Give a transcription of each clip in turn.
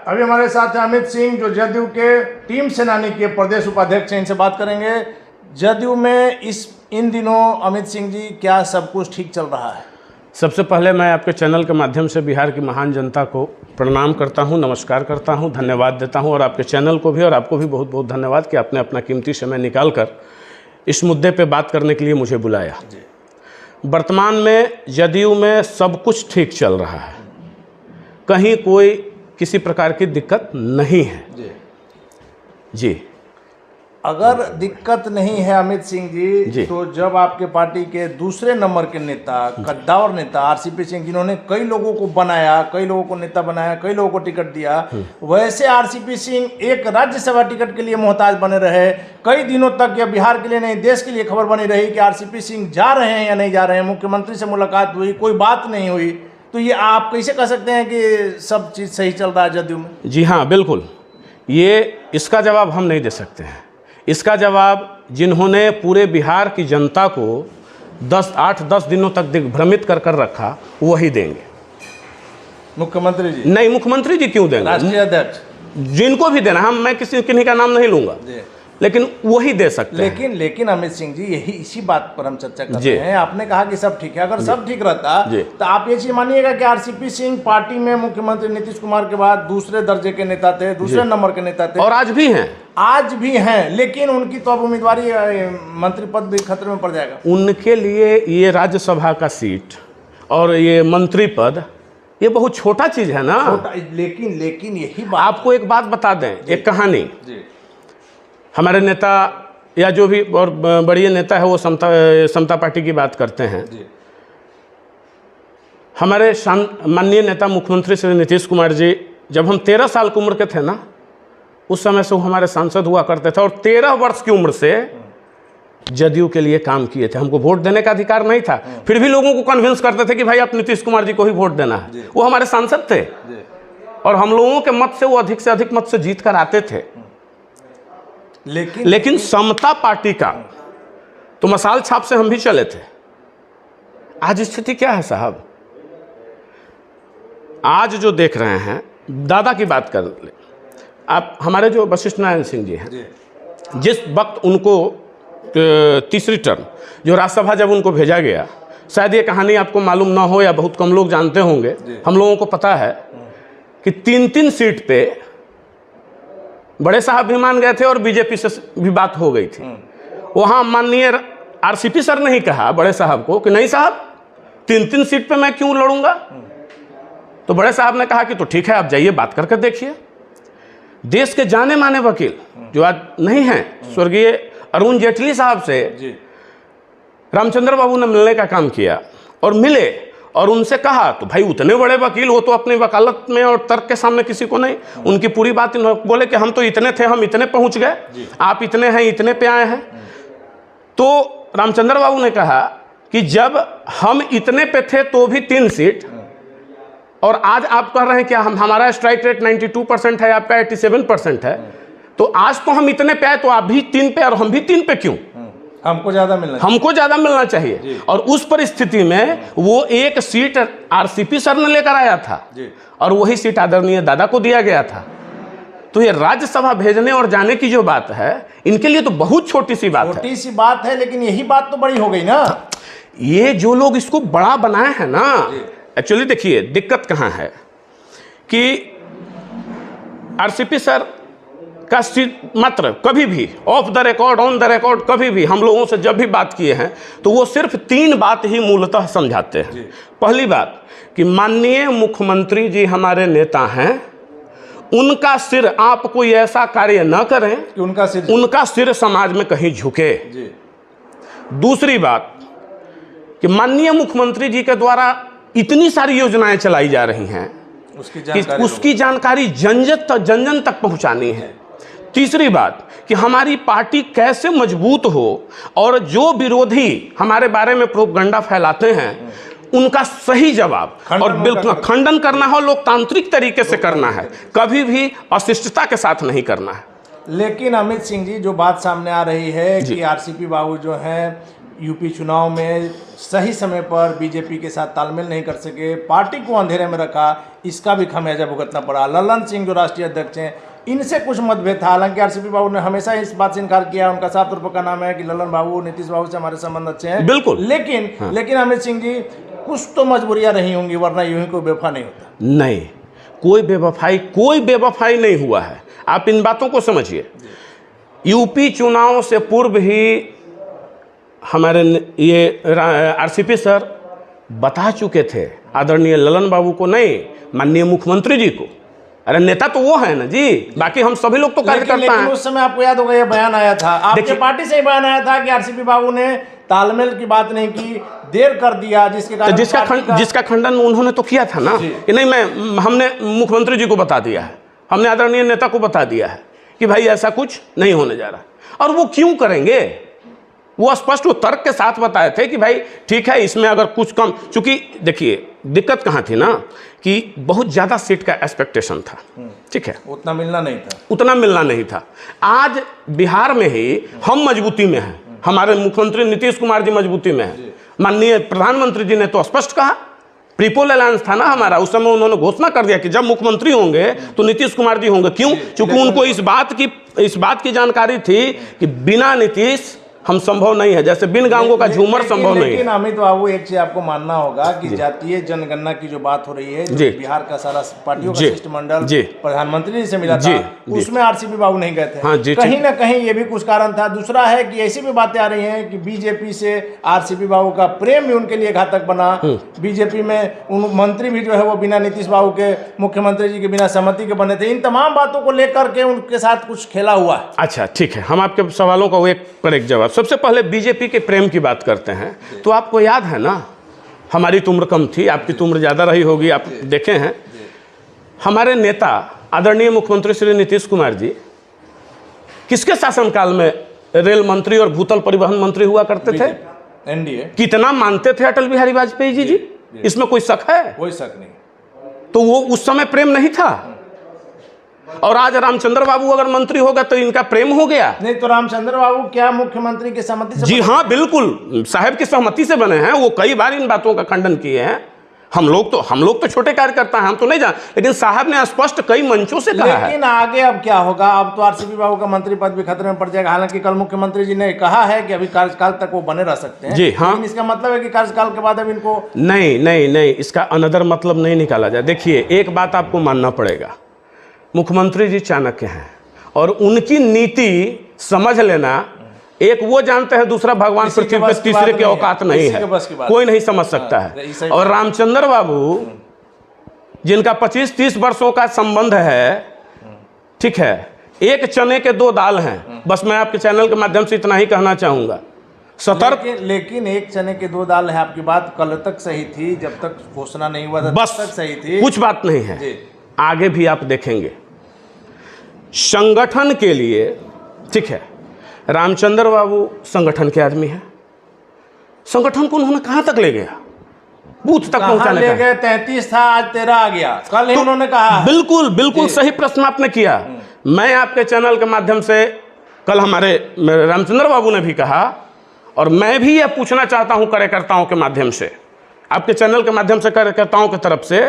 अभी हमारे साथ हैं अमित सिंह, जो जदयू के टीम सेनानी के प्रदेश उपाध्यक्ष हैं। इनसे बात करेंगे जदयू में इन दिनों अमित सिंह जी क्या सब कुछ ठीक चल रहा है? सबसे पहले मैं आपके चैनल के माध्यम से बिहार की महान जनता को प्रणाम करता हूं, नमस्कार करता हूं, धन्यवाद देता हूं और आपके चैनल को भी और आपको भी बहुत बहुत धन्यवाद कि आपने अपना कीमती समय निकालकर इस मुद्दे पे बात करने के लिए मुझे बुलाया। वर्तमान में जदयू में सब कुछ ठीक चल रहा है, कहीं कोई किसी प्रकार की दिक्कत नहीं है। जी अगर दिक्कत नहीं है अमित सिंह जी, तो जब आपके पार्टी के दूसरे नंबर के नेता, कद्दावर नेता आरसीपी सिंह, जिन्होंने कई लोगों को बनाया, कई लोगों को नेता बनाया, कई लोगों को टिकट दिया, वैसे आरसीपी सिंह एक राज्यसभा टिकट के लिए मोहताज बने रहे। कई दिनों तक या बिहार के लिए नहीं, देश के लिए खबर बनी रही कि आरसीपी सिंह जा रहे हैं या नहीं जा रहे हैं। मुख्यमंत्री से मुलाकात हुई, कोई बात नहीं हुई। तो ये आप कैसे कह सकते हैं कि सब चीज़ सही चल रहा है जदयू में? जी हाँ, बिल्कुल। इसका जवाब हम नहीं दे सकते हैं। इसका जवाब जिन्होंने पूरे बिहार की जनता को 8-10 दिनों तक दिग्भ्रमित कर रखा, वही देंगे। मुख्यमंत्री जी नहीं, मुख्यमंत्री जी क्यों देंगे? राष्ट्रीय अध्यक्ष जिनको भी देना, मैं किन्हीं का नाम नहीं लूंगा, लेकिन वही दे सकते हैं। लेकिन अमित सिंह जी, इसी बात पर हम चर्चा कर रहे हैं। आपने कहा कि सब ठीक है। अगर सब ठीक रहता तो आप ये चीज मानिएगा कि आरसीपी सिंह पार्टी में मुख्यमंत्री नीतीश कुमार के बाद दूसरे दर्जे के नेता थे, दूसरे नंबर के नेता थे, और आज भी हैं, लेकिन उनकी तो अब उम्मीदवारी, मंत्री पद भी खतरे में पड़ जाएगा। उनके लिए ये राज्यसभा का सीट और ये मंत्री पद, ये बहुत छोटा चीज है ना। लेकिन यही बात, आपको एक बात बता दें, एक कहानी। हमारे नेता या जो भी और बड़े नेता है वो समता पार्टी की बात करते हैं। हमारे माननीय नेता मुख्यमंत्री श्री नीतीश कुमार जी, जब हम 13 साल की उम्र के थे ना, उस समय से वो हमारे सांसद हुआ करते थे और 13 वर्ष की उम्र से जदयू के लिए काम किए थे। हमको वोट देने का अधिकार नहीं था, फिर भी लोगों को कन्विंस करते थे कि भाई आप नीतीश कुमार जी को ही वोट देना है। वो हमारे सांसद थे और हम लोगों के मत से वो अधिक से अधिक मत से जीत कर आते थे। लेकिन समता पार्टी का तो मसाल छाप से हम भी चले थे। आज स्थिति क्या है साहब? आज जो देख रहे हैं, दादा की बात कर ले आप, हमारे जो वशिष्ठ नारायण सिंह जी हैं, जिस वक्त उनको तीसरी टर्म जो राज्यसभा जब उनको भेजा गया, शायद ये कहानी आपको मालूम ना हो या बहुत कम लोग जानते होंगे, हम लोगों को पता है कि 3-3 सीट पे बड़े साहब भी मान गए थे और बीजेपी से भी बात हो गई थी। वहाँ माननीय आरसीपी सर ने ही कहा बड़े साहब को कि नहीं साहब, 3-3 सीट पे मैं क्यों लड़ूंगा? तो बड़े साहब ने कहा कि तो ठीक है, आप जाइए बात करके देखिए। देश के जाने माने वकील जो आज नहीं हैं, स्वर्गीय अरुण जेटली साहब से रामचंद्र बाबू ने मिलने का काम किया और मिले और उनसे कहा, तो भाई उतने बड़े वकील हो तो अपनी वकालत में और तर्क के सामने किसी को नहीं, उनकी पूरी बात बोले कि हम तो इतने थे, हम इतने पहुंच गए, आप इतने हैं, इतने पे आए हैं। तो रामचंद्र बाबू ने कहा कि जब हम इतने पे थे तो भी 3 सीट, और आज आप कह रहे हैं कि हमारा स्ट्राइक रेट 92% है, आपका 87% है, तो आज तो हम इतने पे आए तो आप भी 3 पे और हम भी 3 पे क्यों? हमको ज्यादा मिलना चाहिए। और उस परिस्थिति में वो एक सीट आरसीपी सर ने लेकर आया था और वही सीट आदरणीय दादा को दिया गया था। तो ये राज्यसभा भेजने और जाने की जो बात है, इनके लिए तो बहुत छोटी सी बात है, लेकिन यही बात तो बड़ी हो गई ना। ये जो लोग इसको बड़ा बनाए हैं ना, एक्चुअली देखिए दिक्कत कहाँ है कि आरसीपी सर का मात्र कभी भी of the record, on the record, कभी भी हम लोगों से जब भी बात किए हैं तो वो सिर्फ 3 बात ही मूलतः समझाते हैं। पहली बात कि माननीय मुख्यमंत्री जी हमारे नेता हैं, उनका सिर आप कोई ऐसा कार्य न करें कि उनका सिर समाज में कहीं झुके। दूसरी बात कि माननीय मुख्यमंत्री जी के द्वारा इतनी सारी योजनाएं चलाई जा रही हैं, उसकी जानकारी जन जन तक पहुंचानी है। तीसरी बात कि हमारी पार्टी कैसे मजबूत हो और जो विरोधी हमारे बारे में प्रोपगंडा फैलाते हैं उनका सही जवाब और बिल्कुल खंडन करना हो, लोकतांत्रिक तरीके से करना है, कभी भी अशिष्टता के साथ नहीं करना है। लेकिन अमित सिंह जी, जो बात सामने आ रही है कि आरसीपी बाबू जो हैं यूपी चुनाव में सही समय पर बीजेपी के साथ तालमेल नहीं कर सके, पार्टी को अंधेरे में रखा, इसका भी खमियाजा भुगतना पड़ा। ललन सिंह जो राष्ट्रीय अध्यक्ष हैं, इनसे कुछ मतभेद था। हालांकि आरसीपी बाबू ने हमेशा इस बात से इनकार किया, उनका साफ तौर पर का नाम है कि ललन बाबू नीतीश बाबू से हमारे संबंध अच्छे हैं, बिल्कुल। लेकिन अमित सिंह जी, कुछ तो मजबूरियां रही होंगी, वरना यूं ही कोई बेवफा नहीं होता। नहीं, कोई बेवफाई नहीं हुआ है। आप इन बातों को समझिए। यूपी चुनाव से पूर्व ही हमारे ये आरसीपी सर बता चुके थे, आदरणीय ललन बाबू को नहीं, माननीय मुख्यमंत्री जी को। अरे नेता तो वो है ना जी, बाकी हम सभी लोग तो कार्यकर्ता हैं। उस समय आपको याद होगा ये बयान आया था, आपके पार्टी से ही बयान आया था कि आरसीपी बाबू ने तालमेल की बात नहीं की, देर कर दिया, जिसके कारण जिसका खंडन उन्होंने तो किया था ना कि नहीं, हमने मुख्यमंत्री जी को बता दिया है, हमने आदरणीय नेता को बता दिया है कि भाई ऐसा कुछ नहीं होने जा रहा। और वो क्यों करेंगे? वो स्पष्ट वो तर्क के साथ बताए थे कि भाई ठीक है, इसमें अगर कुछ कम, चूंकि देखिए दिक्कत कहाँ थी ना कि बहुत ज़्यादा सीट का एक्सपेक्टेशन था, ठीक है, उतना मिलना नहीं था। आज बिहार में ही हम मजबूती में हैं, हमारे मुख्यमंत्री नीतीश कुमार जी मजबूती में हैं। माननीय प्रधानमंत्री जी ने तो स्पष्ट कहा, ट्रिपल अलायंस था ना हमारा, उस समय उन्होंने घोषणा कर दिया कि जब मुख्यमंत्री होंगे तो नीतीश कुमार जी होंगे। क्यों? क्योंकि उनको इस बात की जानकारी थी कि बिना नीतीश हम संभव नहीं है, जैसे बिन गांगों का झूमर संभव नहीं है। लेकिन अमित बाबू, एक चीज आपको मानना होगा कि जातीय जनगणना की जो बात हो रही है, जो बिहार का सारा पार्टियों का शिष्टमंडल प्रधानमंत्री जी से मिला था, उसमें आरसीपी बाबू नहीं गए थे। कहीं ना कहीं ये भी कुछ कारण था। दूसरा है कि ऐसी भी बातें आ रही हैं कि बीजेपी से आरसीपी बाबू का प्रेम भी उनके लिए घातक बना। बीजेपी में उन मंत्री भी जो है वो बिना नीतीश बाबू के, मुख्यमंत्री जी के बिना सहमति के बने थे। इन तमाम बातों को लेकर के उनके साथ कुछ खेला हुआ है। अच्छा ठीक है, हम आपके सवालों का एक पर एक जवाब। सबसे पहले बीजेपी के प्रेम की बात करते हैं, तो आपको याद है ना, हमारी तो उम्र कम थी, आपकी तो उम्र ज़्यादा रही होगी, आप देखे हैं, हमारे नेता आदरणीय मुख्यमंत्री श्री नीतीश कुमार जी किसके शासनकाल में रेल मंत्री और भूतल परिवहन मंत्री हुआ करते थे? एनडीए। कितना मानते थे अटल बिहारी वाजपेयी जी? इसमें कोई शक है? कोई शक नहीं। तो वो उस समय प्रेम नहीं था, और आज रामचंद्र बाबू अगर मंत्री होगा तो इनका प्रेम हो गया? नहीं, तो रामचंद्र बाबू क्या मुख्यमंत्री की सहमति से? जी हाँ, बिल्कुल साहब की सहमति से बने हैं। वो कई बार इन बातों का खंडन किए हैं। हम लोग तो छोटे कार्यकर्ता हैं, हम तो नहीं जान, लेकिन साहब ने स्पष्ट कई मंचों से कहा है। लेकिन आगे अब क्या होगा? अब तो आरसीपी बाबू का मंत्री पद भी खतरे में पड़ जाएगा। हालांकि कल मुख्यमंत्री जी ने कहा है कि अभी कार्यकाल तक वो बने रह सकते हैं। जी हाँ, लेकिन इसका मतलब है कि कार्यकाल के बाद अब इनको नहीं, इसका अनदर मतलब नहीं निकाला जाए। देखिए, एक बात आपको मानना पड़ेगा, मुख्यमंत्री जी चाणक्य हैं और उनकी नीति समझ लेना, एक वो जानते हैं, दूसरा भगवान पृथ्वी पर तीसरे के औकात नहीं है, कोई नहीं समझ सकता है। और रामचंद्र बाबू जिनका 25-30 वर्षों का संबंध है, ठीक है, एक चने के दो दाल हैं। बस मैं आपके चैनल के माध्यम से इतना ही कहना चाहूंगा, सतर्क। लेकिन एक चने के दो दाल है, आपकी बात कल तक सही थी, जब तक घोषणा नहीं हुआ था बस तक सही थी। कुछ बात नहीं है, आगे भी आप देखेंगे। संगठन के लिए, ठीक है, रामचंद्र बाबू संगठन के आदमी हैं। संगठन को उन्होंने कहां तक ले गया? बूथ तक पहुंचाने ले गए। 33 था, आज 13 आ गया, कल ही उन्होंने कहा। बिल्कुल सही प्रश्न आपने किया। मैं आपके चैनल के माध्यम से, कल हमारे रामचंद्र बाबू ने भी कहा, और मैं भी यह पूछना चाहता हूं कार्यकर्ताओं के माध्यम से, आपके चैनल के माध्यम से कार्यकर्ताओं की तरफ से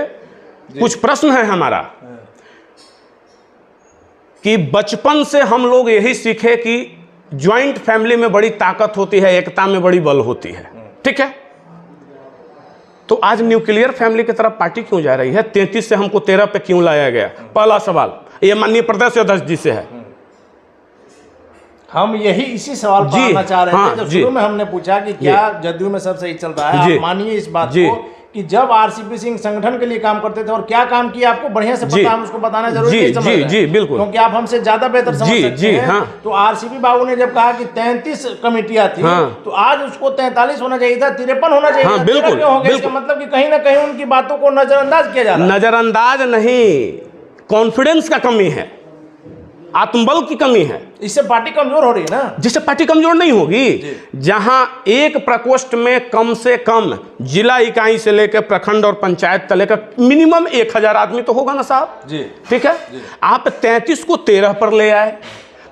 कुछ प्रश्न है हमारा, कि बचपन से हम लोग यही सीखे कि ज्वाइंट फैमिली में बड़ी ताकत होती है, एकता में बड़ी बल होती है, ठीक है। तो आज न्यूक्लियर फैमिली की तरफ पार्टी क्यों जा रही है? 33 से हमको 13 पे क्यों लाया गया? पहला सवाल ये माननीय प्रदेश अध्यक्ष जी से है। हम इसी सवाल पर आना चाह रहे थे। जब शुरू में हमने पूछा कि क्या जदयू में सब सही चल रहा है, आप मानिए इस बात को कि जब आरसीपी सिंह संगठन के लिए काम करते थे और क्या काम किया आपको बढ़िया से पता, हम उसको बताना जरूरी है। जी बिल्कुल, क्योंकि आप हमसे ज्यादा बेहतर समझ सकते हैं। तो आरसीपी बाबू ने जब कहा कि 33 कमेटियां थी, तो आज उसको 43 होना चाहिए था, 53 होना चाहिए था। बिल्कुल, इसका मतलब कि कहीं ना कहीं उनकी बातों को नजरअंदाज किया जा रहा है। नजरअंदाज नहीं, कॉन्फिडेंस का कमी है, आत्मबल की कमी है। इससे पार्टी कमजोर हो रही है ना। जिससे पार्टी कमजोर नहीं होगी, जहां एक प्रकोष्ठ में कम से कम जिला इकाई से लेकर प्रखंड और पंचायत तले का मिनिमम 1000 आदमी तो होगा ना साहब जी, ठीक है। आप 33 को 13 पर ले आए,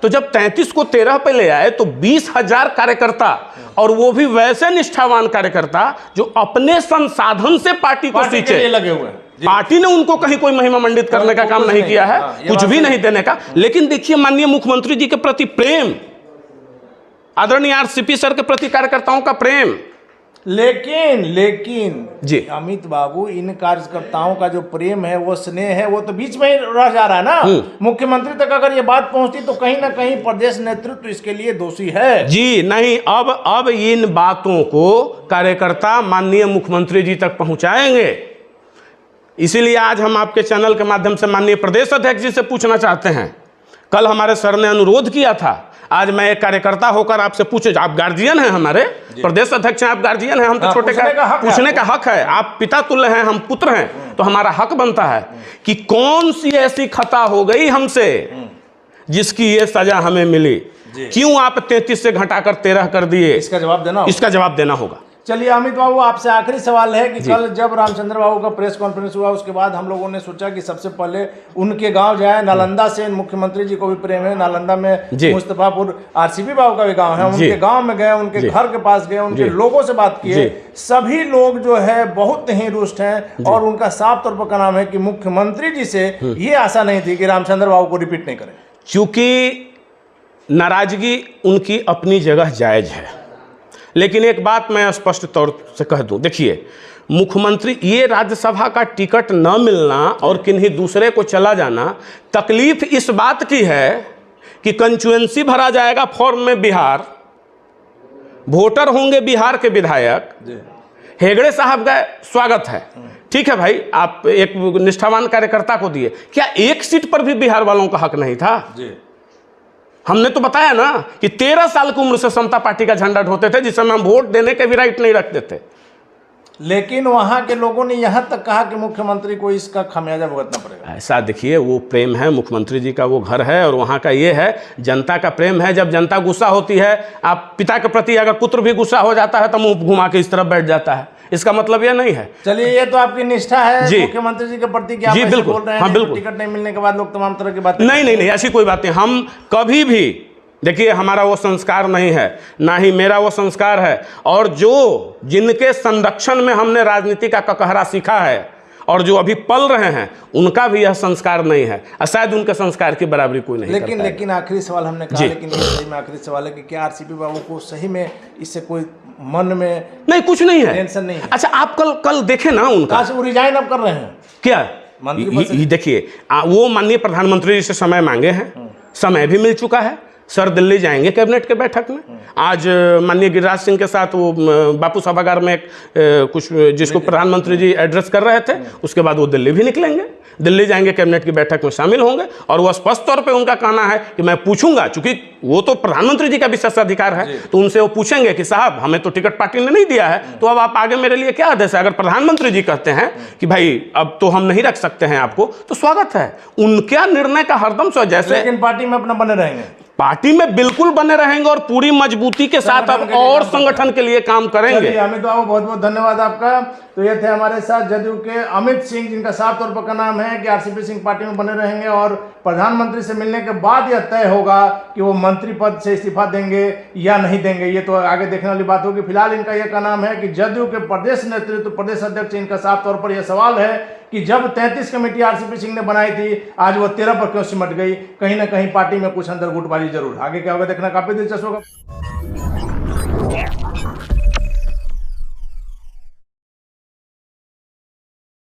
तो जब 33 को 13 पर ले आए तो 20,000 कार्यकर्ता और वो भी वैसे निष्ठावान कार्यकर्ता जो अपने संसाधन से पार्टी को सींचे लगे हुए हैं। पार्टी ने उनको कहीं कोई महिमा मंडित करने का काम नहीं किया है, कुछ भी नहीं देने का। लेकिन देखिए माननीय मुख्यमंत्री जी के प्रति प्रेम, आदरणीय आरसीपी सर के प्रति कार्यकर्ताओं का प्रेम। लेकिन जी अमित बाबू, इन कार्यकर्ताओं का जो प्रेम है, वो स्नेह है, वो तो बीच में ही रह जा रहा है ना। मुख्यमंत्री तक अगर ये बात पहुंचती तो कहीं ना कहीं प्रदेश नेतृत्व इसके लिए दोषी है। जी नहीं, अब इन बातों को कार्यकर्ता माननीय मुख्यमंत्री जी तक पहुंचाएंगे। इसीलिए आज हम आपके चैनल के माध्यम से माननीय प्रदेश अध्यक्ष जी से पूछना चाहते हैं। कल हमारे सर ने अनुरोध किया था, आज मैं एक कार्यकर्ता होकर आपसे पूछे, आप गार्जियन हैं, हमारे प्रदेश अध्यक्ष हैं, आप गार्जियन हैं, हम तो छोटे पूछने का हक है। आप पिता तुल्य हैं, हम पुत्र हैं, तो हमारा हक बनता है कि कौन सी ऐसी खता हो गई हमसे जिसकी ये सजा हमें मिली, क्यों आप 33 से घटाकर 13 कर दिए, इसका जवाब देना होगा। चलिए अमित बाबू, आपसे आखिरी सवाल है कि कल जब रामचंद्र बाबू का प्रेस कॉन्फ्रेंस हुआ, उसके बाद हम लोगों ने सोचा कि सबसे पहले उनके गांव जाए। नालंदा से मुख्यमंत्री जी को भी प्रेम है, नालंदा में मुस्तफापुर आरसीपी बाबू का भी गांव है, उनके गांव में गए, उनके घर के पास गए, उनके लोगों से बात किए। सभी लोग जो है बहुत ही रुष्ट हैं और उनका साफ तौर पर कहना है कि मुख्यमंत्री जी से ये आशा नहीं थी कि रामचंद्र बाबू को रिपीट नहीं करें। क्योंकि नाराजगी उनकी अपनी जगह जायज है, लेकिन एक बात मैं स्पष्ट तौर से कह दूं, देखिए मुख्यमंत्री, ये राज्यसभा का टिकट न मिलना और किन्हीं दूसरे को चला जाना, तकलीफ इस बात की है कि कंस्टिट्यूएंसी भरा जाएगा फॉर्म में बिहार, वोटर होंगे बिहार के विधायक, हेगड़े साहब का स्वागत है, ठीक है भाई, आप एक निष्ठावान कार्यकर्ता को दिए, क्या एक सीट पर भी बिहार वालों का हक नहीं था? हमने तो बताया ना कि 13 साल की उम्र से समता पार्टी का झंडा ढोते थे, जिस समय हम वोट देने के भी राइट नहीं रखते थे। लेकिन वहां के लोगों ने यहां तक कहा कि मुख्यमंत्री को इसका खामियाजा भुगतना पड़ेगा। ऐसा देखिए, वो प्रेम है, मुख्यमंत्री जी का वो घर है और वहां का ये है, जनता का प्रेम है। जब जनता गुस्सा होती है, आप पिता के प्रति अगर पुत्र भी गुस्सा हो जाता है तो मुंह घुमा के इस तरफ बैठ जाता है, इसका मतलब ये नहीं है। चलिए, ये तो आपकी निष्ठा है मुख्यमंत्री जी के प्रति कि आप ऐसे बोल रहे हैं। हाँ, बिल्कुल। टिकट नहीं मिलने के बाद लोग तमाम तरह की बातें नहीं, ऐसी कोई बात नहीं। हम कभी भी, देखिए हमारा वो संस्कार नहीं है, ना ही मेरा वो संस्कार है, और जिनके संरक्षण में हमने राजनीति का ककहरा सीखा है और जो अभी पल रहे हैं, उनका भी यह संस्कार नहीं है, और शायद उनके संस्कार की बराबरी कोई नहीं करता है। लेकिन आखिरी सवाल हमने कहा, लेकिन ये सही में आखिरी सवाल है कि क्या आरसीपी बाबू को सही में इससे कोई मन में नहीं, कुछ नहीं है, टेंशन नहीं है? अच्छा, आप कल देखे ना उनका, वो रिजाइन अब कर रहे हैं क्या? देखिए, वो माननीय प्रधानमंत्री जी से समय मांगे हैं, समय भी मिल चुका है। सर दिल्ली जाएंगे कैबिनेट के बैठक में। आज माननीय गिरिराज सिंह के साथ वो बापू सभागार में कुछ जिसको प्रधानमंत्री जी एड्रेस कर रहे थे, उसके बाद वो दिल्ली भी निकलेंगे, दिल्ली जाएंगे, कैबिनेट की बैठक में शामिल होंगे। और वो स्पष्ट तौर पे उनका कहना है कि मैं पूछूंगा, चूंकि वो तो प्रधानमंत्री जी का विशेषाधिकार है, तो उनसे वो पूछेंगे कि साहब हमें तो टिकट पार्टी ने नहीं दिया है, तो अब आप आगे मेरे लिए क्या आदेश है? अगर प्रधानमंत्री जी कहते हैं कि भाई अब तो हम नहीं रख सकते हैं आपको, तो स्वागत है उनका निर्णय का हरदम। जैसे लेकिन पार्टी में अपना बने रहेंगे, पार्टी में बिल्कुल बने रहेंगे और पूरी मजबूती के साथ अब और संगठन के लिए काम करेंगे। अमित बाबू, बहुत बहुत धन्यवाद आपका। तो ये थे हमारे साथ जदयू के अमित सिंह, जिनका साफ तौर पर का नाम है कि आरसीपी सिंह पार्टी में बने रहेंगे और प्रधानमंत्री से मिलने के बाद यह तय होगा कि वो मंत्री पद से इस्तीफा देंगे या नहीं देंगे। ये तो आगे देखने वाली बात होगी। फिलहाल इनका यह का नाम है कि जदयू के प्रदेश नेतृत्व, प्रदेश अध्यक्ष, इनका साफ तौर पर यह सवाल है कि जब 33 कमेटी आरसीपी सिंह ने बनाई थी, आज वो 13 पर क्यों सिमट गई? कहीं ना कहीं पार्टी में कुछ अंदर गुटबाजी जरूर। आगे क्या होगा देखना काफी दिलचस्प होगा।